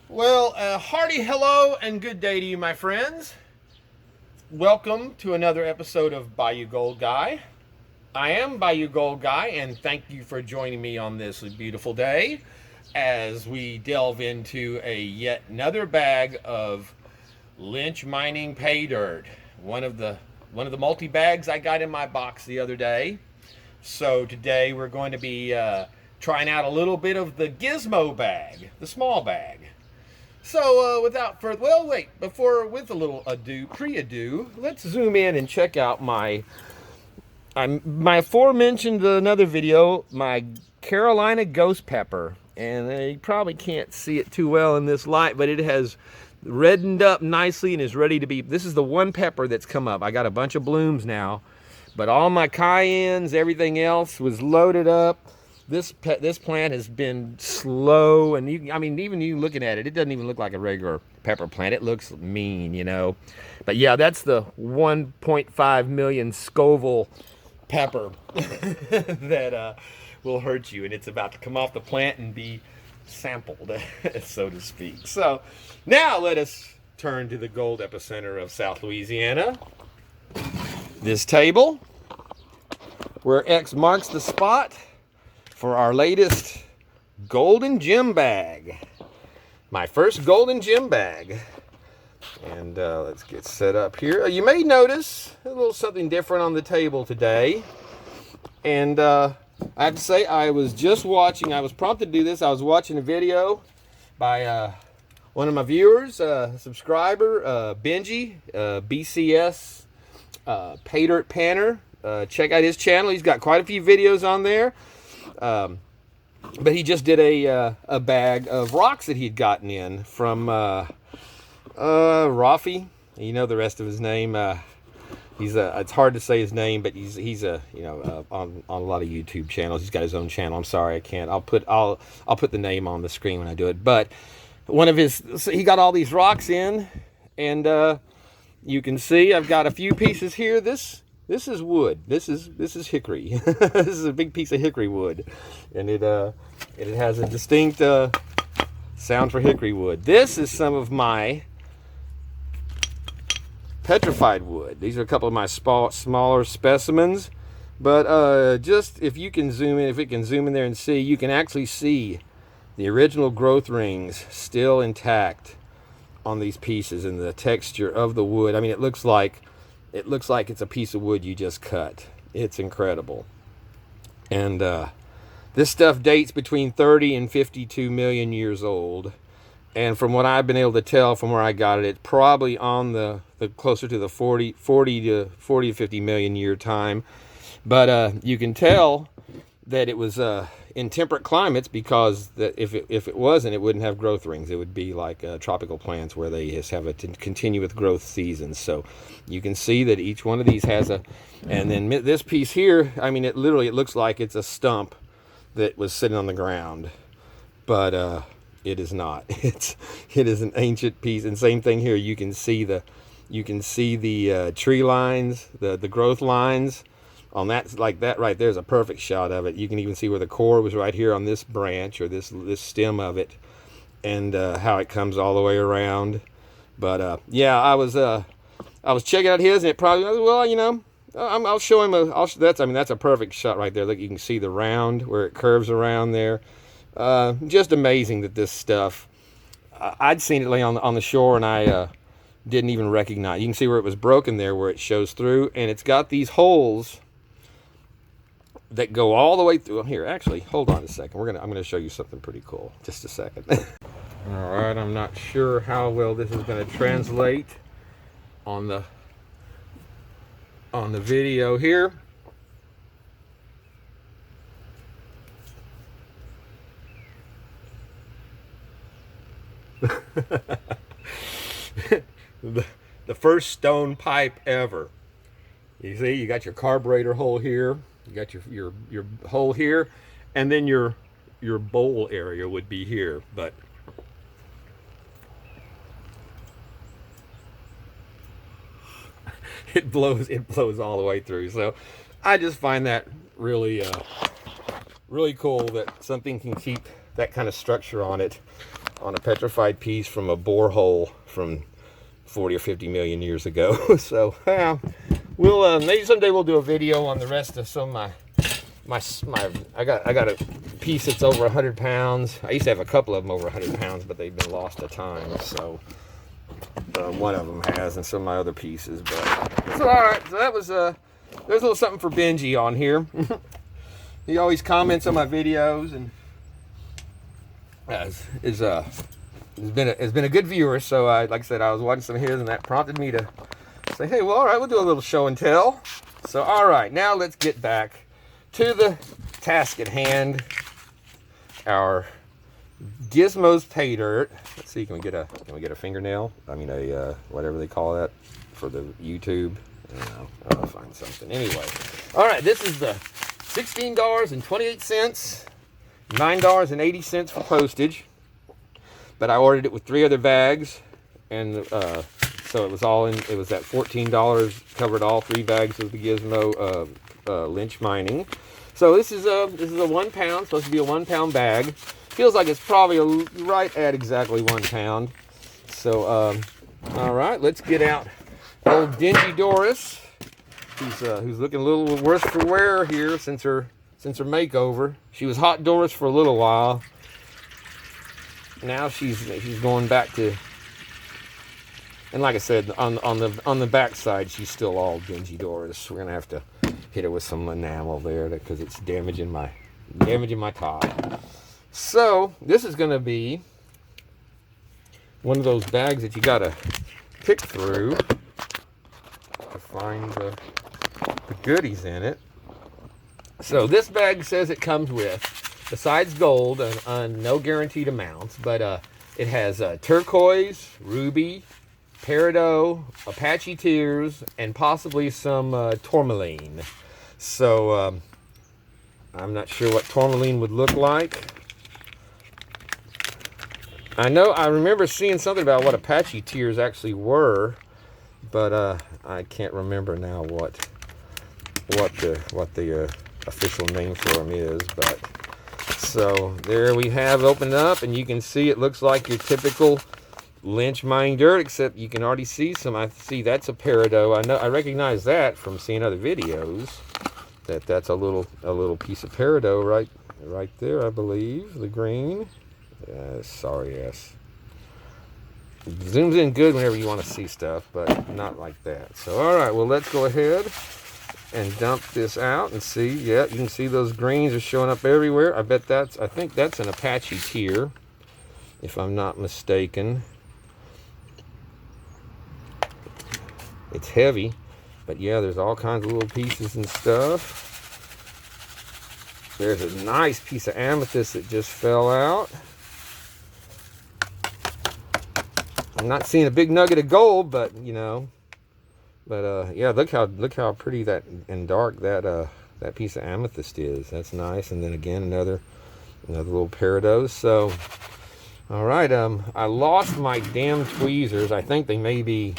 Well, hearty hello and good day to you, my friends. Welcome to another episode of Bayou Gold Guy. I am Bayou Gold Guy, and thank you for joining me on this beautiful day as we delve into yet another bag of Lynch Mining Paydirt. One of the multi bags I got in my box the other day. So today we're going to be trying out a little bit of the GIZMO bag, the small bag. So without further, with a little pre-ado, let's zoom in and check out my aforementioned another video, my Carolina ghost pepper. And you probably can't see it too well in this light, but it has reddened up nicely and is ready to be. This is the one pepper that's come up. I got a bunch of blooms now, but all my cayennes, everything else was loaded up. This plant has been slow, and even you looking at it, it doesn't even look like a regular pepper plant. It looks mean, you know. But yeah, that's the 1.5 million Scoville pepper that will hurt you, and it's about to come off the plant and be sampled, so to speak. So now let us turn to the gold epicenter of South Louisiana. This table, where X marks the spot for our latest golden gem bag. My first golden gem bag. And let's get set up here. You may notice a little something different on the table today. And I have to say, I was prompted to do this. I was watching a video by one of my viewers, subscriber, Benji, BCS Paydirt Panner. Check out his channel. He's got quite a few videos on there. But he just did a bag of rocks that he'd gotten in from Rafi. You know the rest of his name. It's hard to say his name, but he's on a lot of YouTube channels. He's got his own channel. I'm sorry, I can't. I'll put the name on the screen when I do it. But he got all these rocks in, and you can see I've got a few pieces here. This is wood. This is hickory. This is a big piece of hickory wood, and it has a distinct sound for hickory wood. This is some of my petrified wood. These are a couple of my smaller specimens, but just if it can zoom in there and see, you can actually see the original growth rings still intact on these pieces and the texture of the wood. I mean, it looks like it's a piece of wood you just cut. It's incredible. And this stuff dates between 30 and 52 million years old. And from what I've been able to tell from where I got it, it's probably on the closer to the 40 to 50 million year time. But you can tell that it was in temperate climates, because if it wasn't, it wouldn't have growth rings. It would be like tropical plants where they just have a continuous growth seasons. So you can see that each one of these has and then this piece here, I mean, it looks like it's a stump that was sitting on the ground, but it is not. It is an ancient piece. And same thing here. You can see the tree lines, the growth lines. On that, like that right there's a perfect shot of it. You can even see where the core was right here on this branch, or this stem of it, and how it comes all the way around. But yeah, I was checking out his, and it probably, well, you know, I'll show him that's a perfect shot right there. Look, you can see the round where it curves around there. Just amazing that this stuff. I'd seen it lay on the shore, and I didn't even recognize. You can see where it was broken there, where it shows through, and it's got these holes that go all the way through. Here, actually, hold on a second. I'm gonna show you something pretty cool. Just a second. All right, I'm not sure how well this is gonna translate on the video here. the first stone pipe ever. You see, you got your carburetor hole here. You got your hole here, and then your bowl area would be here. But it blows all the way through. So I just find that really really cool that something can keep that kind of structure on it, on a petrified piece from a borehole from 40 or 50 million years ago. So yeah, we'll maybe someday we'll do a video on the rest of some of my I got a piece that's over 100 pounds. I used to have a couple of them over 100 pounds, but they've been lost to time. So one of them has, and some of my other pieces. But it's all right. So that was there's a little something for Benji on here. He always comments on my videos, and has been a good viewer. So like I said, I was watching some of his, and that prompted me to say, hey, well, all right, we'll do a little show and tell. So all right, now let's get back to the task at hand. Our GIZMO's Paydirt. Let's see, can we get a fingernail? I mean a whatever they call that for the YouTube. I don't know. I'll find something. Anyway, all right, this is the $16.28, $9.80 for postage. But I ordered it with 3 other bags, and so it was all in. It was at $14, covered all 3 bags of the GIZMO Lynch Mining. So this is a 1 pound, supposed to be a 1 pound bag. Feels like it's probably right at exactly 1 pound. So all right, let's get out old Dingy Doris, who's looking a little worse for wear here since her makeover. She was Hot Doris for a little while. Now she's going back to, and like I said, on the back side, she's still all Dingy Doris. We're gonna have to hit her with some enamel there because it's damaging my top. So this is gonna be one of those bags that you gotta pick through to find the goodies in it. So this bag says it comes with, besides gold, no guaranteed amounts, but it has turquoise, ruby, peridot, Apache tears, and possibly some tourmaline. So I'm not sure what tourmaline would look like. I remember seeing something about what Apache tears actually were, but I can't remember now what the official name for them is. But so there we have opened up, and you can see it looks like your typical Lynch Mining dirt, except you can already see some. I see that's a peridot. I recognize that from seeing other videos. That's a little piece of peridot right there, I believe. The green. Sorry, yes. It zooms in good whenever you want to see stuff, but not like that. So all right, well, let's go ahead and dump this out and see. Yeah, you can see those greens are showing up everywhere. I think that's an Apache tear, if I'm not mistaken. It's heavy, but yeah, there's all kinds of little pieces and stuff. There's a nice piece of amethyst that just fell out. I'm not seeing a big nugget of gold, but you know. But yeah, look how pretty that and dark that piece of amethyst is. That's nice. And then again another little peridot. So all right, I lost my damn tweezers. I think they may be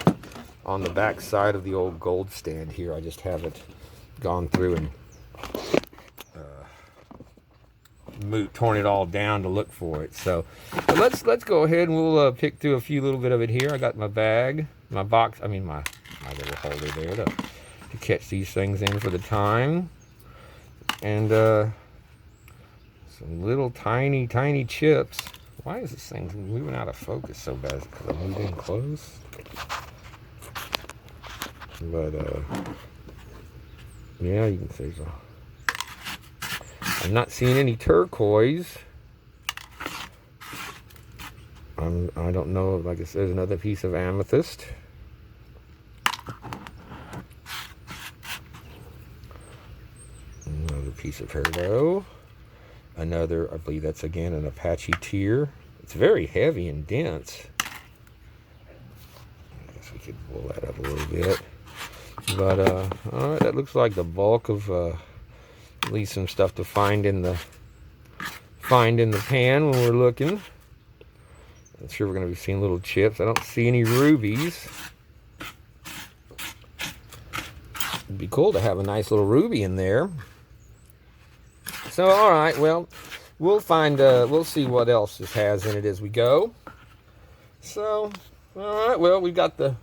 on the back side of the old gold stand here. I just haven't gone through and torn it all down to look for it. So but let's go ahead and we'll pick through a few little bit of it here. I got my bag, my box. I mean my little holder there to catch these things in for the time, and some little tiny chips. Why is this thing moving out of focus so bad? Is it because I'm moving close? But yeah, you can see so. I'm not seeing any turquoise. I don't know. Like it says, another piece of amethyst. Another piece of peridot. Another, I believe that's again an Apache tear. It's very heavy and dense. I guess we could pull that up a little bit. But all right, that looks like the bulk of at least some stuff to find in the pan when we're looking. I'm sure we're going to be seeing little chips. I don't see any rubies. It'd be cool to have a nice little ruby in there. So all right, well, we'll find, we'll see what else this has in it as we go. So, all right, well, we've got the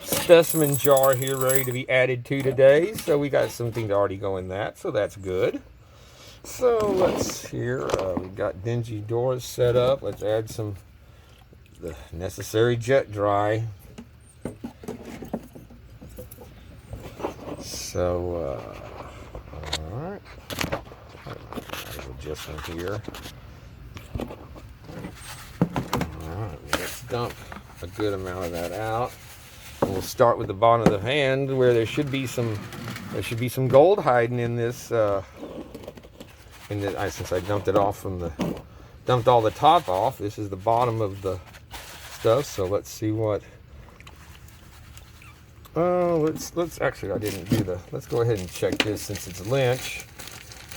specimen jar here ready to be added to today. So we got something to already go in that, so that's good. So let's here, we've got dingy doors set up. Let's add the necessary jet dry. So, all right, adjustment here. All right, let's dump a good amount of that out. And we'll start with the bottom of the hand where there should be some gold hiding in this. Since I dumped it off dumped all the top off, this is the bottom of the stuff. So let's see what. Let's actually, I didn't do let's go ahead and check this since it's Lynch,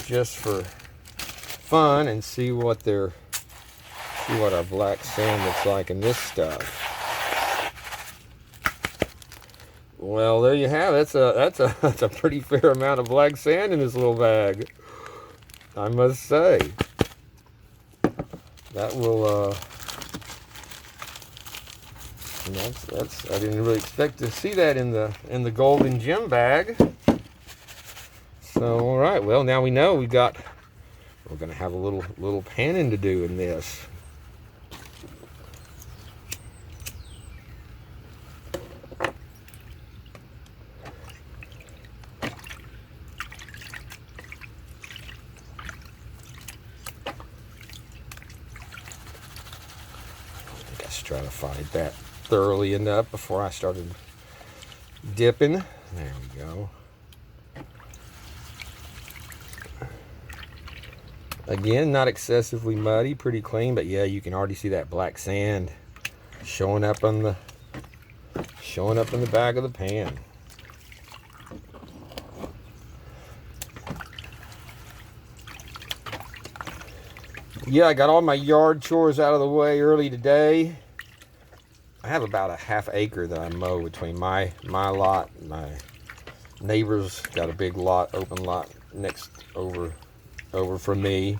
just for fun, and see what our black sand looks like in this stuff. Well, there you have it. That's a pretty fair amount of black sand in this little bag, I must say. That will I didn't really expect to see that in the golden gem bag. So, all right, well, now we know we're going to have a little panning to do in this. I think I stratified that thoroughly enough before I started dipping. There we go. Again, not excessively muddy, pretty clean, but yeah, you can already see that black sand showing up in the back of the pan. Yeah, I got all my yard chores out of the way early today. I have about a half acre that I mow between my lot and my neighbor's got a big lot, open lot next over from me.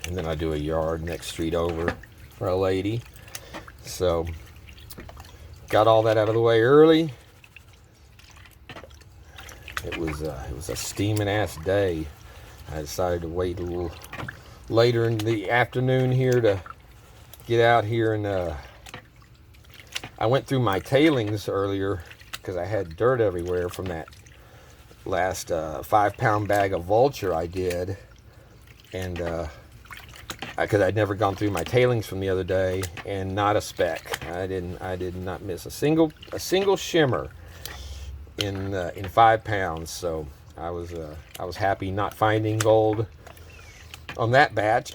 And then I do a yard next street over for a lady. So got all that out of the way early. It was a steaming ass day. I decided to wait a little later in the afternoon here to get out here, and I went through my tailings earlier because I had dirt everywhere from that last 5-pound bag of vulture I did, and because I'd never gone through my tailings from the other day, and not a speck. I did not miss a single shimmer in 5 pounds. So I was happy not finding gold on that batch.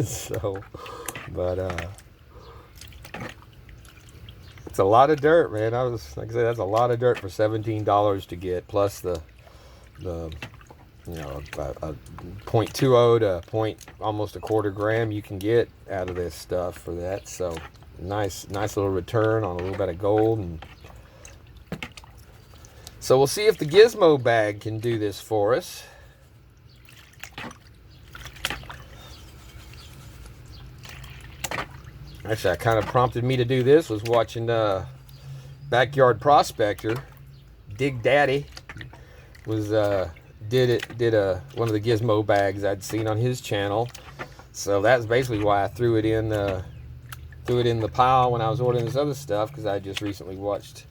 So, but it's a lot of dirt, man. Like I said, that's a lot of dirt for $17 to get, plus the a 0.20 to almost a quarter gram you can get out of this stuff for that. So nice little return on a little bit of gold. And so we'll see if the GIZMO bag can do this for us. Actually, that kind of prompted me to do this was watching Backyard Prospector. Dig Daddy was did one of the GIZMO bags I'd seen on his channel. So that's basically why I threw it in the pile when I was ordering this other stuff, because I just recently watched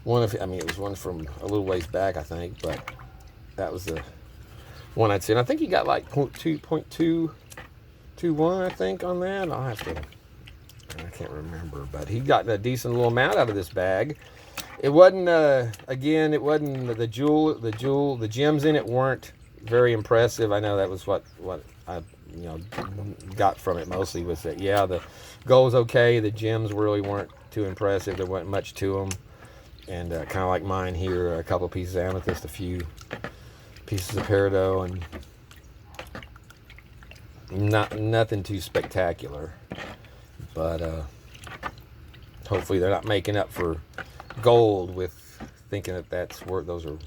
it was one from a little ways back, I think, but that was the one I'd seen. I think he got like 0.221, I think, on that. I can't remember, but he got a decent little amount out of this bag. It wasn't the gems in it weren't very impressive. I know that was what I got from it mostly, was that, yeah, the gold was okay, the gems really weren't too impressive. There wasn't much to them, and kind of like mine here, a couple of pieces of amethyst, a few pieces of peridot, and nothing too spectacular. But hopefully they're not making up for gold with thinking that that's worth, those are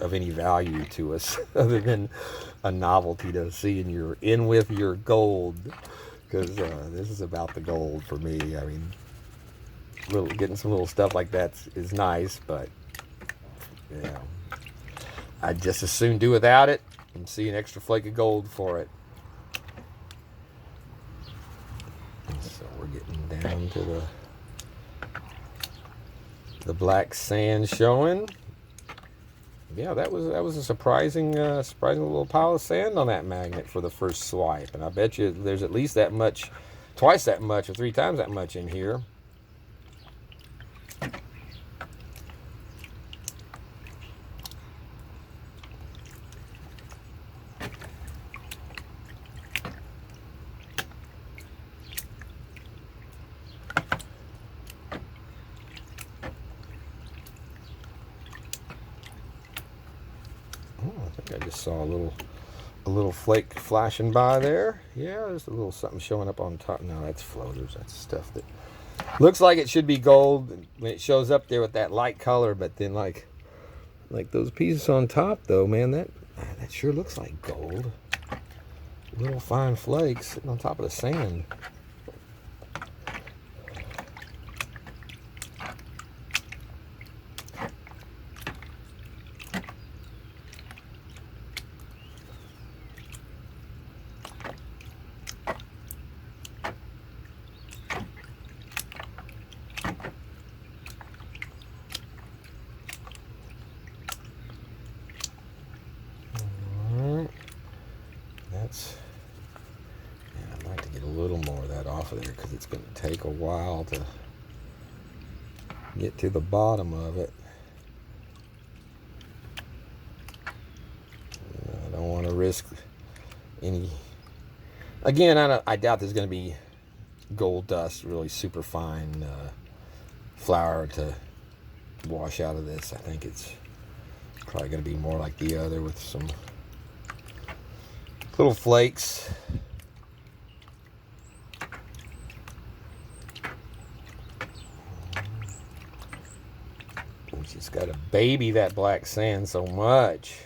of any value to us other than a novelty to seeing you're in with your gold, because this is about the gold for me. I mean, getting some little stuff like that is nice, but yeah, I'd just as soon do without it and see an extra flake of gold for it. So we're getting down to the black sand showing. Yeah, that was a surprising little pile of sand on that magnet for the first swipe, and I bet you there's at least that much, twice that much, or 3 times that much in here. I think I just saw a little flake flashing by there. Yeah, there's a little something showing up on top. No, that's floaters. That's stuff that looks like it should be gold when it shows up there with that light color, but then like those pieces on top though, man, that sure looks like gold. Little fine flakes sitting on top of the sand. I'd like to get a little more of that off of there because it's going to take a while to get to the bottom of it. I don't want to risk any. Again, I doubt there's going to be gold dust, really super fine flour to wash out of this. I think it's probably going to be more like the other with some little flakes. We just got to baby that black sand so much.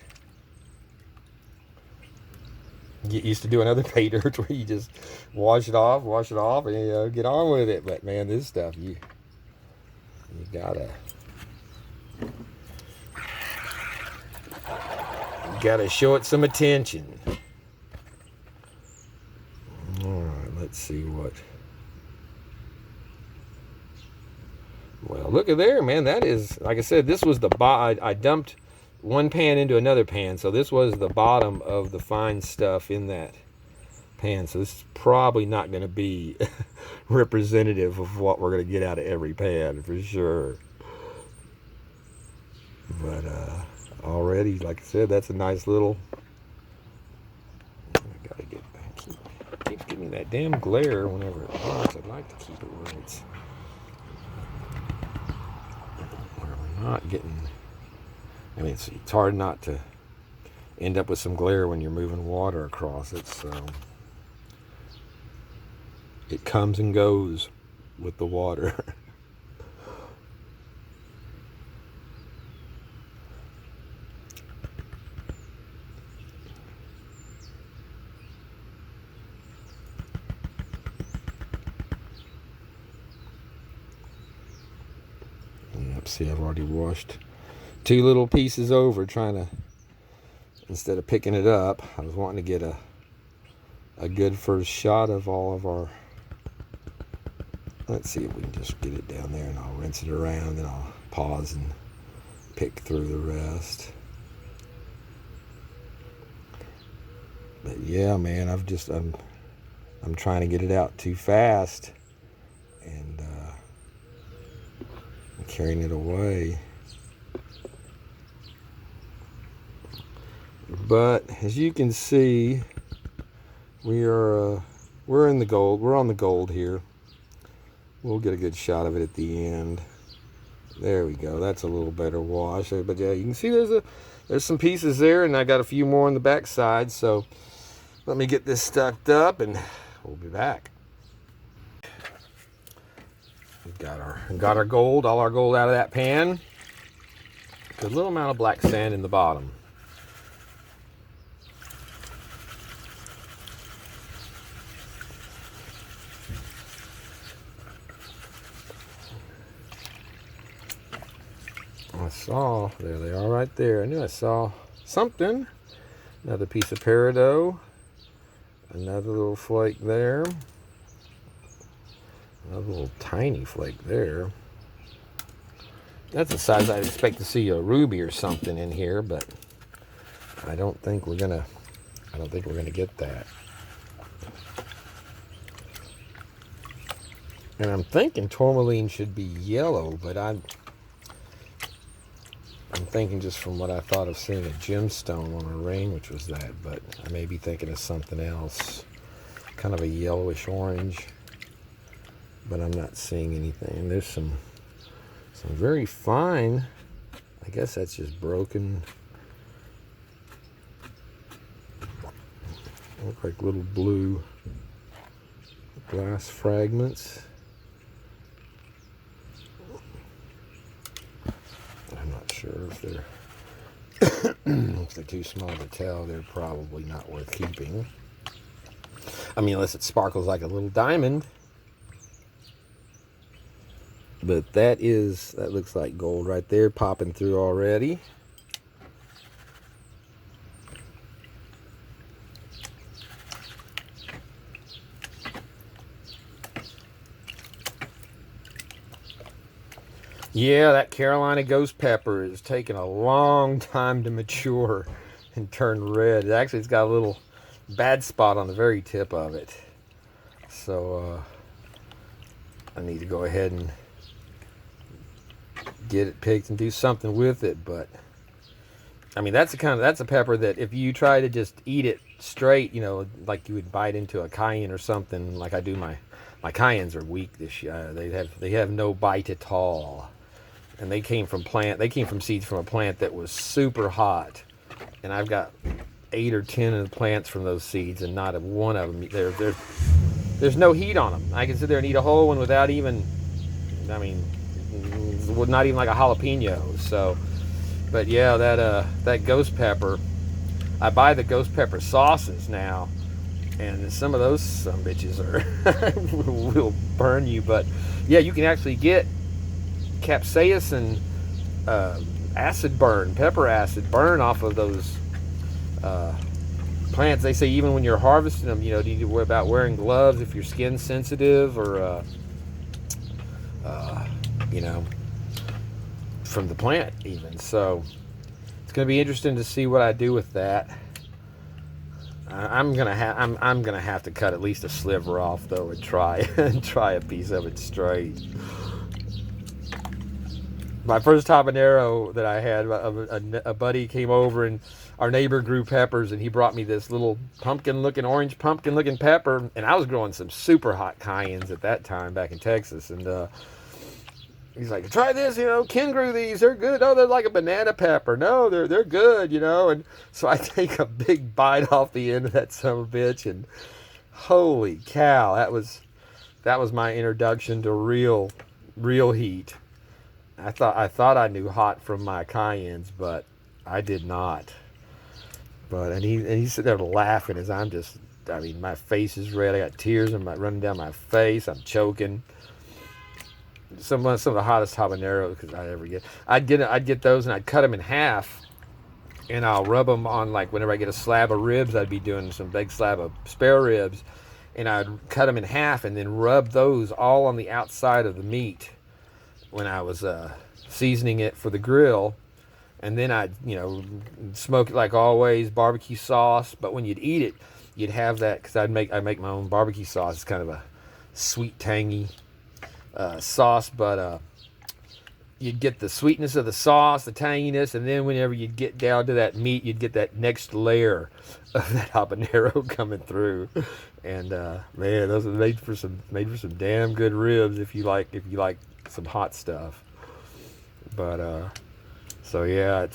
Get used to doing other pay dirt where you just wash it off, and get on with it. But man, this stuff you gotta show it some attention. All right, let's see what. Well, look at there, man. That is, like I said, this was the I dumped one pan into another pan, so this was the bottom of the fine stuff in that pan. So this is probably not going to be representative of what we're going to get out of every pan for sure. But already, like I said, that's a nice little. I gotta get back. Keeps giving me that damn glare whenever it works. I'd like to keep it where we're not getting. I mean, it's hard not to end up with some glare when you're moving water across it. So it comes and goes with the water. See, I've already washed 2 little pieces over trying to, instead of picking it up, I was wanting to get a good first shot of all of our. Let's see if we can just get it down there, and I'll rinse it around, and I'll pause and pick through the rest. But yeah, man, I'm trying to get it out too fast, and carrying it away. But as you can see, we're in the gold. We're on the gold here. We'll get a good shot of it at the end. There we go. That's a little better wash. But yeah, you can see there's some pieces there, and I got a few more on the back side. So let me get this stuffed up, and we'll be back. We've got our gold, all our gold out of that pan. a little amount of black sand in the bottom. I saw, there they are right there. I knew I saw something. Another piece of peridot. Another little flake there. Another little tiny flake there. That's the size I'd expect to see a ruby or something in here, but I don't think we're gonna get that. And I'm thinking tourmaline should be yellow, but I'm thinking just from what I thought of seeing a gemstone on a ring, which was that, but I may be thinking of something else, kind of a yellowish orange, but I'm not seeing anything. There's some very fine, I guess that's just broken, look like little blue glass fragments. I'm not sure if they're if they're too small to tell. They're probably not worth keeping. I mean, unless it sparkles like a little diamond. But that looks like gold right there, popping through already. Yeah, that Carolina ghost pepper is taking a long time to mature and turn red. Actually, it's got a little bad spot on the very tip of it. So I need to go ahead and get it picked and do something with it. But I mean, that's a pepper that if you try to just eat it straight, you know, like you would bite into a cayenne or something, like I do. My cayennes are weak this year. They have no bite at all. And they came from seeds from a plant that was super hot. And I've got 8 or 10 of the plants from those seeds, and not one of them, there's no heat on them. I can sit there and eat a whole one without even, I mean, not even like a jalapeno. So, but yeah, that ghost pepper, I buy the ghost pepper sauces now, and some of those some bitches will burn you. But yeah, you can actually get capsaicin pepper acid burn off of those plants. They say even when you're harvesting them, you know, you need to worry about wearing gloves if your skin's sensitive, or you know, from the plant even. So it's going to be interesting to see what I do with that. I'm gonna have to cut at least a sliver off though, and try a piece of it straight. My first habanero that I had, a buddy came over, and our neighbor grew peppers, and he brought me this little orange pumpkin looking pepper, and I was growing some super hot cayennes at that time back in Texas, and he's like, try this, you know, Ken grew these, they're good. Oh, they're like a banana pepper. No, they're good, you know. And so I take a big bite off the end of that son of a bitch, and holy cow, that was my introduction to real heat. I thought I knew hot from my cayennes, but I did not. But and he's sitting there laughing as I mean, my face is red. I got tears running down my face. I'm choking. Some of the hottest habaneros I ever get. I'd get those, and I'd cut them in half, and I'll rub them on, like whenever I get a slab of ribs, I'd be doing some big slab of spare ribs, and I'd cut them in half and then rub those all on the outside of the meat when I was seasoning it for the grill. And then I'd, you know, smoke it like always, barbecue sauce. But when you'd eat it, you'd have that, because I make my own barbecue sauce. It's kind of a sweet, tangy sauce, but you'd get the sweetness of the sauce, the tanginess, and then whenever you'd get down to that meat, you'd get that next layer of that habanero coming through. And man, those are made for some damn good ribs if you like some hot stuff. But so yeah,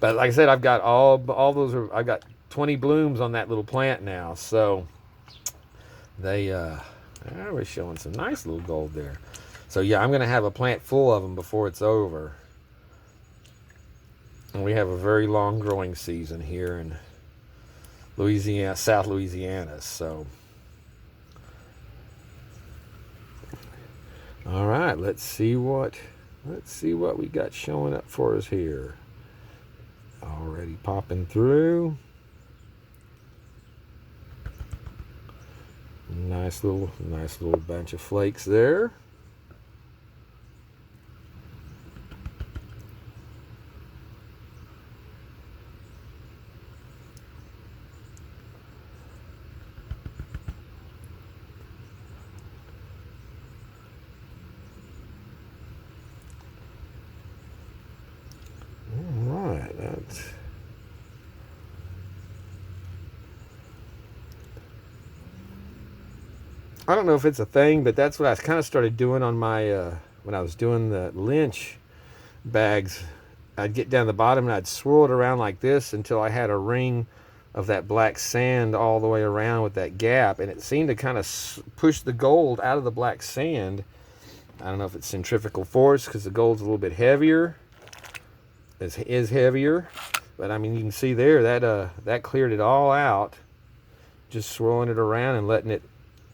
but like I said, I've got all those I've got 20 blooms on that little plant now, so they we're showing some nice little gold there. So yeah, I'm gonna have a plant full of them before it's over. And we have a very long growing season here in Louisiana, South Louisiana. So, all right, let's see what we got showing up for us here. Already popping through. Nice little bunch of flakes there. I don't know if it's a thing, but that's what I kind of started doing on my, when I was doing the Lynch bags. I'd get down the bottom and I'd swirl it around like this until I had a ring of that black sand all the way around with that gap. And it seemed to kind of push the gold out of the black sand. I don't know if it's centrifugal force because the gold's a little bit heavier. It is heavier. But I mean, you can see there that cleared it all out. Just swirling it around and letting it.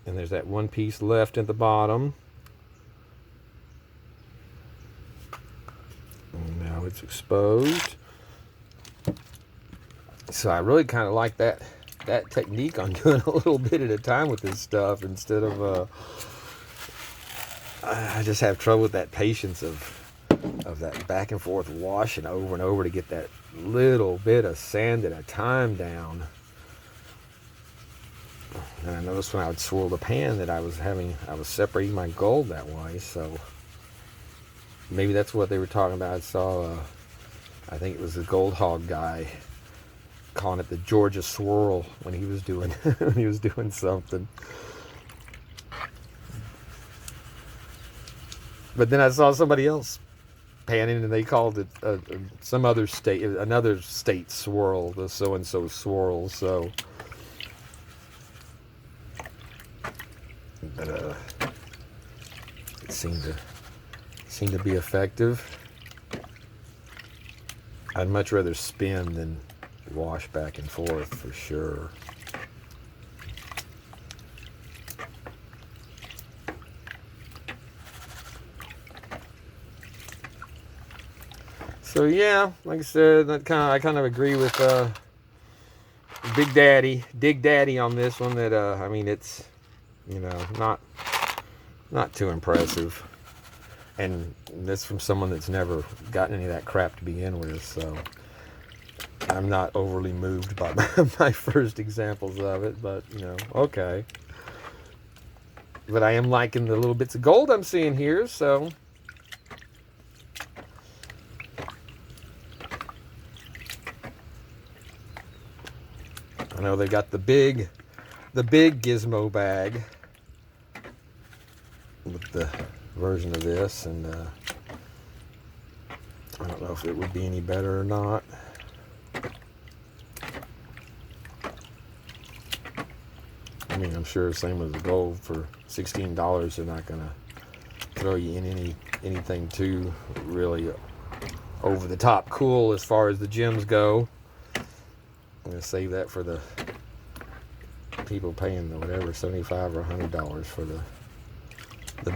And there's that one piece left at the bottom. And now it's exposed. So I really kind of like that technique on doing a little bit at a time with this stuff instead of I just have trouble with that patience of that back and forth washing over and over to get that little bit of sand at a time down. And I noticed when I would swirl the pan that I was separating my gold that way. So maybe that's what they were talking about. I saw, I think it was the Gold Hog guy calling it the Georgia swirl when he was doing something. But then I saw somebody else panning, and they called it some other state, another state swirl, the so-and-so swirl. So. But it seemed to be effective. I'd much rather spin than wash back and forth for sure. So yeah, like I said, I kind of agree with Dig Daddy on this one. That I mean, it's, you know, not too impressive, and this from someone that's never gotten any of that crap to begin with. So I'm not overly moved by my first examples of it, but you know, okay. But I am liking the little bits of gold I'm seeing here, so. I know they got the big GIZMO bag with the version of this, and I don't know if it would be any better or not. I mean, I'm sure same as the gold, for $16 they're not gonna throw you in anything too really over the top cool as far as the gems go. I'm gonna save that for the people paying the whatever, $75 or $100 for the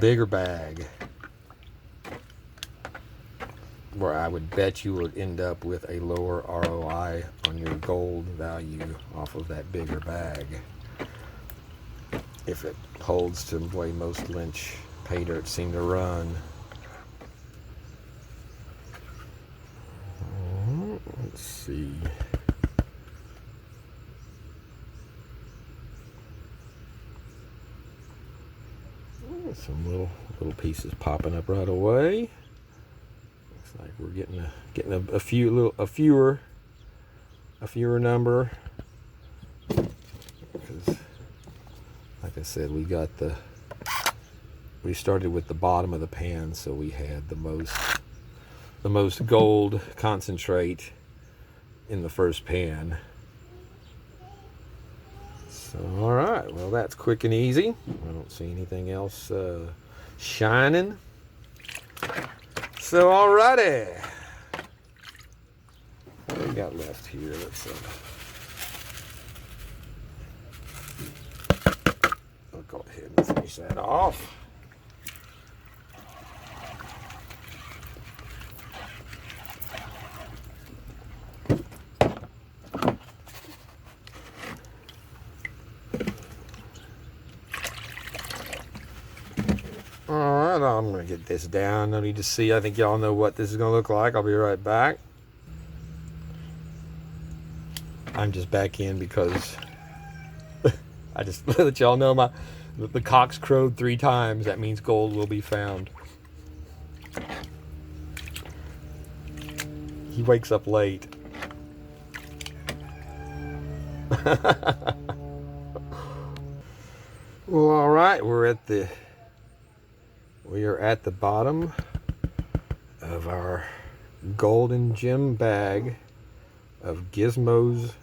bigger bag, where I would bet you would end up with a lower ROI on your gold value off of that bigger bag if it holds to the way most Lynch Paydirt seem to run. Let's see. Some little pieces popping up right away. Looks like we're getting a fewer number. Because, like I said, we started with the bottom of the pan, so we had the most gold concentrate in the first pan. So, all right, well, that's quick and easy. I don't see anything else shining. So, all righty. What we got left here? Let's I'll go ahead and finish that off. Alright, I'm going to get this down. No need to see. I think y'all know what this is going to look like. I'll be right back. I'm just back in because I just let y'all know the cock's crowed 3 times. That means gold will be found. He wakes up late. Well, all right, we are at the bottom of our golden gem bag of GIZMO's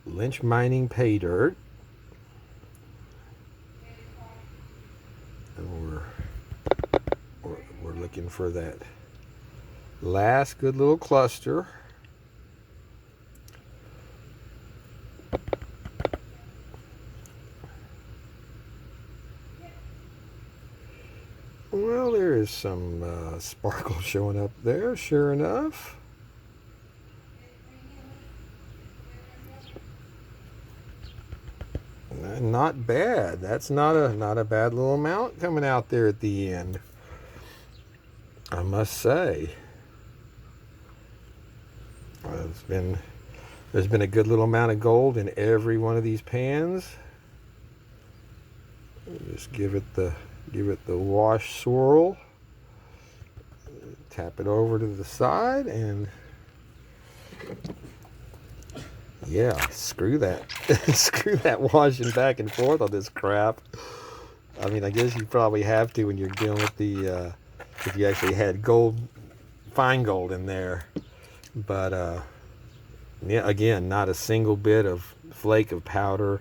Lynch Mining Paydirt. And we're looking for that last good little cluster. Well, there is some sparkle showing up there, sure enough. Not bad. That's not a bad little amount coming out there at the end, I must say. There's been a good little amount of gold in every one of these pans. Just give it the wash swirl. Tap it over to the side and yeah, screw that. Screw that washing back and forth on this crap. I mean, I guess you probably have to when you're dealing with the if you actually had gold, fine gold in there. But yeah, again, not a single bit of flake of powder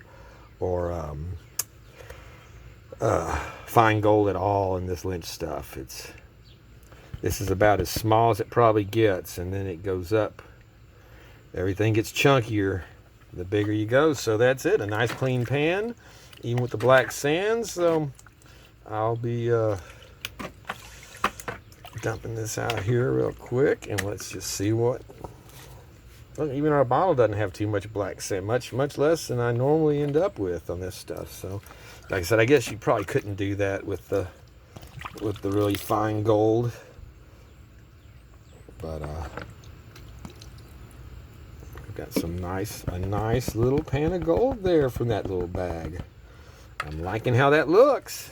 or fine gold at all in this Lynch stuff. This is about as small as it probably gets, and then it goes up. Everything gets chunkier the bigger you go. So that's it, a nice clean pan, even with the black sands. So I'll be dumping this out here real quick, and let's just see what. Look, even our bottle doesn't have too much black sand, much less than I normally end up with on this stuff. So like I said, I guess you probably couldn't do that with the really fine gold, but we've got a nice little pan of gold there from that little bag. I'm liking how that looks.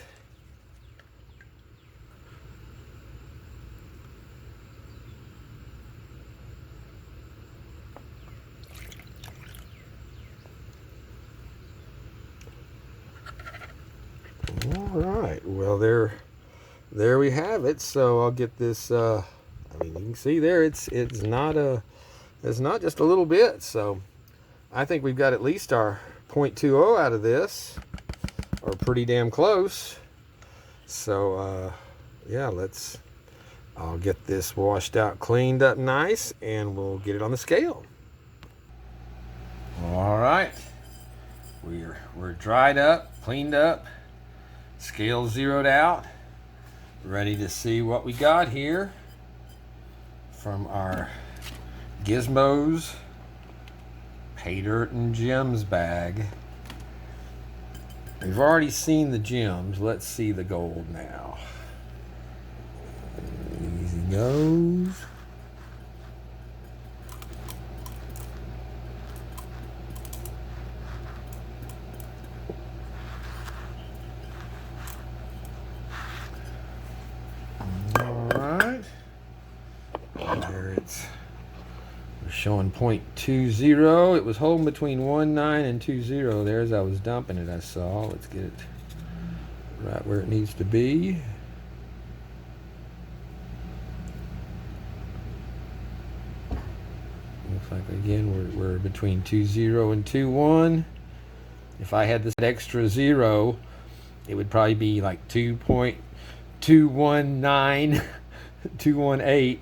All right, well there we have it. So I'll get this. I mean, you can see there, it's not just a little bit. So I think we've got at least our 0.20 out of this, or pretty damn close. So yeah, I'll get this washed out, cleaned up nice, and we'll get it on the scale. All right, we're dried up, cleaned up, scale zeroed out, ready to see what we got here from our GIZMO's Paydirt and Gems bag. We've already seen the gems. Let's see the gold now. Easy goes. Showing 0.20. It was holding between 1.9 and 2.0 there as I was dumping it, I saw. Let's get it right where it needs to be. Looks like, again, we're between 2.0 and 2.1. If I had this extra 0, it would probably be like 2.219, 218.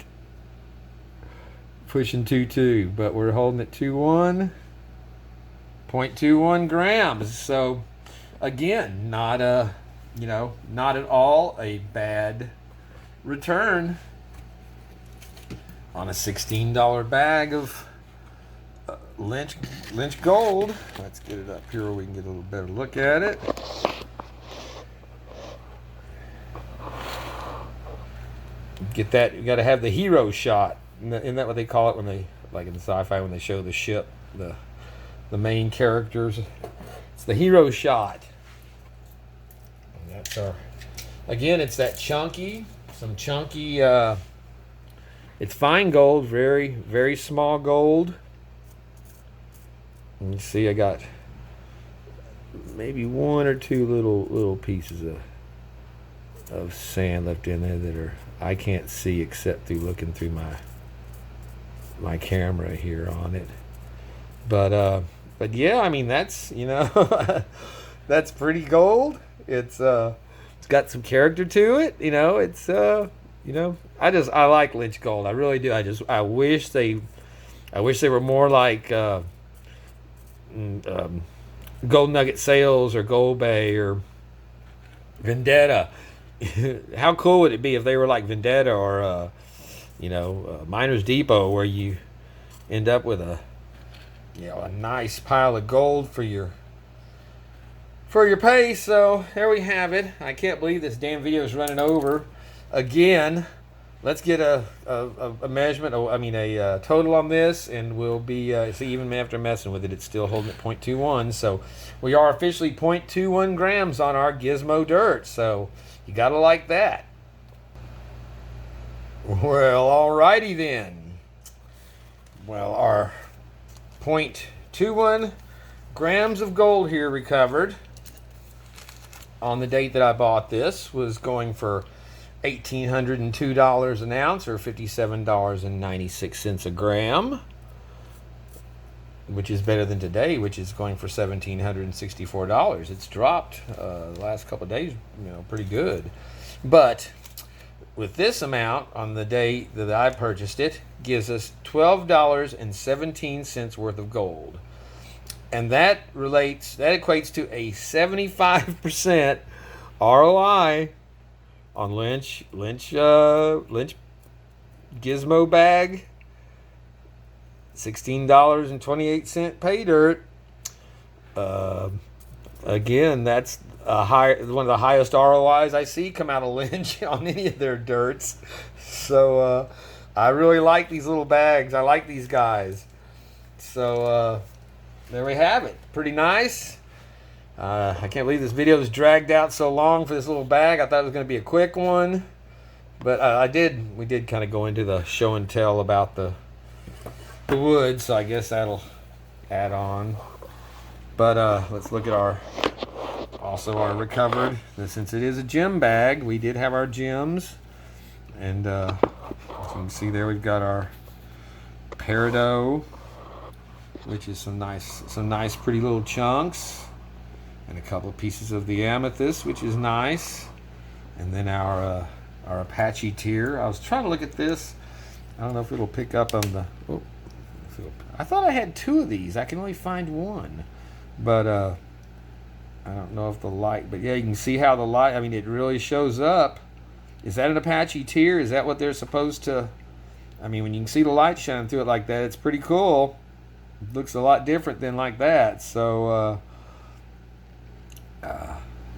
pushing 2.2, but we're holding at 0.21 grams. So again, not a, not at all a bad return on a $16 bag of Lynch gold. Let's get it up here where we can get a little better look at it. Get that, you got to have the hero shot. Isn't that what they call it when they, like in sci-fi, when they show the ship, the main characters? It's the hero shot. And that's our, again, it's that chunky, some chunky, it's fine gold, very, very small gold. And you see I got maybe one or two little pieces of sand left in there that are, I can't see except through looking through my camera here on it. But yeah, I mean, that's, that's pretty gold. It's got some character to it, it's I like Lynch gold. I really do. I wish they were more like Gold Nugget Sales or Gold Bay or Vendetta. How cool would it be if they were like Vendetta or Miners Depot, where you end up with a nice pile of gold for your pay. So there we have it. I can't believe this damn video is running over again. Let's get a measurement, a total on this, and we'll be, see, even after messing with it, it's still holding at 0.21. So we are officially 0.21 grams on our GIZMO dirt. So you gotta like that. Well, alrighty then. Well, our 0.21 grams of gold here recovered on the date that I bought this was going for $1,802 an ounce, or $57.96 a gram, which is better than today, which is going for $1,764. It's dropped the last couple of days, pretty good. But with this amount on the day that I purchased it, gives us $12.17 worth of gold. And that equates to a 75% ROI on Lynch GIZMO bag, $16.28 pay dirt. Again, that's one of the highest ROIs I see come out of Lynch on any of their dirts. So I really like these little bags. I like these guys. So there we have it. Pretty nice. I can't believe this video is dragged out so long for this little bag. I thought it was going to be a quick one, but we did kind of go into the show and tell about the wood, so I guess that'll add on. But let's look at our recovered, since it is a gem bag, we did have our gems, and as you can see there, we've got our peridot, which is some nice pretty little chunks, and a couple of pieces of the amethyst, which is nice, and then our Apache tear. I was trying to look at this. I don't know if it'll pick up on the. I thought I had two of these. I can only find one, but I don't know if the light. But yeah, you can see how the light. I mean, it really shows up. Is that an Apache tear? Is that what they're supposed to? I mean, when you can see the light shining through it like that, it's pretty cool. It looks a lot different than like that. So.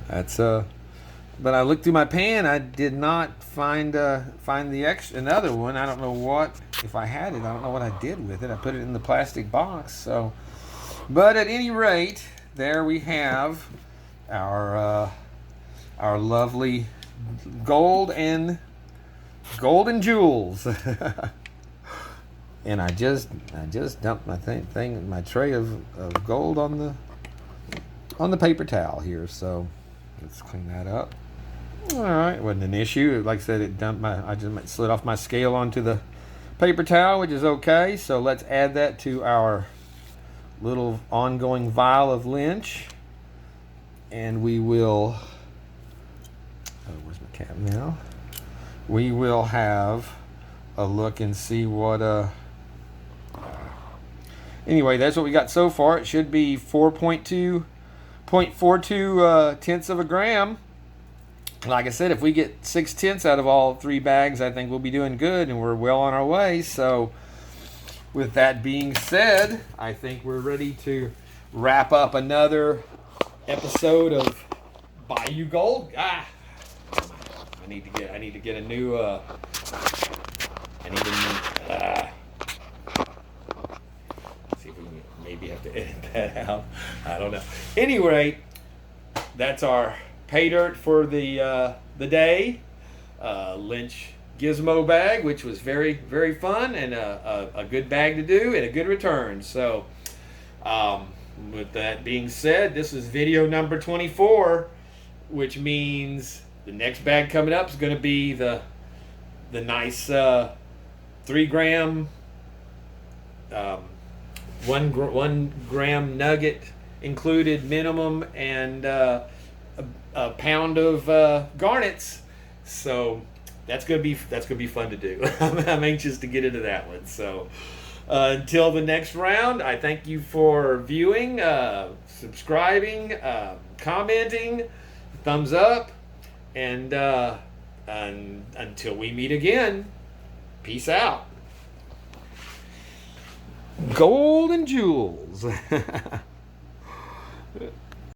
That's but I looked through my pan. I did not find another one. I don't know if I had it. I don't know what I did with it. I put it in the plastic box. So, but at any rate, there we have our lovely gold and jewels. And I just dumped my tray of gold on the paper towel here, so let's clean that up. All right, wasn't an issue. Like I said, I just slid off my scale onto the paper towel, which is okay. So let's add that to our little ongoing vial of Lynch, and we will. Oh, where's my cap now? We will have a look and see what Anyway, that's what we got so far. It should be 4.42 tenths of a gram. Like I said, if we get 6/10 out of all 3 bags, I think we'll be doing good, and we're well on our way. So with that being said, I think we're ready to wrap up another episode of Bayou Gold. I need to get a new see if we can maybe have to edit that out. I don't know. Anyway, that's our pay dirt for the day. Lynch GIZMO bag, which was very, very fun, and a good bag to do and a good return. So with that being said, this is video number 24, which means the next bag coming up is going to be the nice 3 gram 1 gram nugget included minimum, and a pound of garnets. So that's gonna be fun to do. I'm anxious to get into that one. So until the next round, I thank you for viewing, subscribing, commenting, thumbs up, and until we meet again, peace out. Gold and jewels.